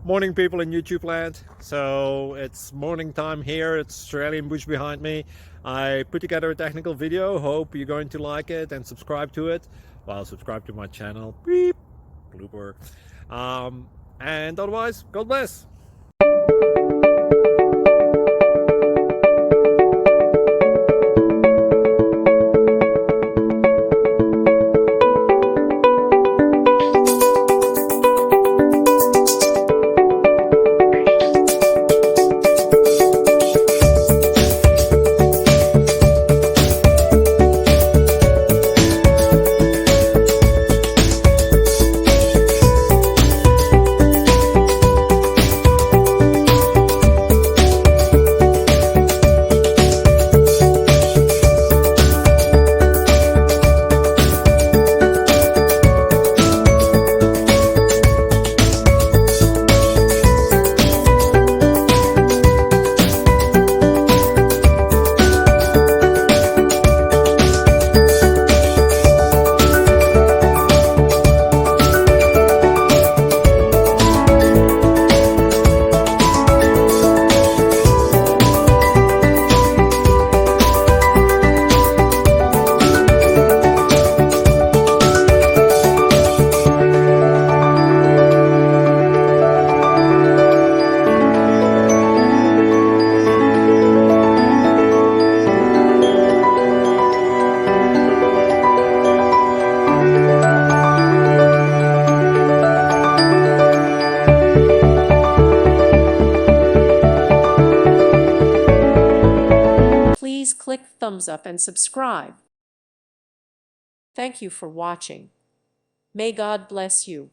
Morning, people in YouTube land. So it's morning time here. It's Australian bush behind me. I put together a technical video. Hope you're going to like it and subscribe to it. Well, subscribe to my channel. Beep. Blooper. And otherwise, God bless. Please click thumbs up and subscribe. Thank you for watching. May God bless you.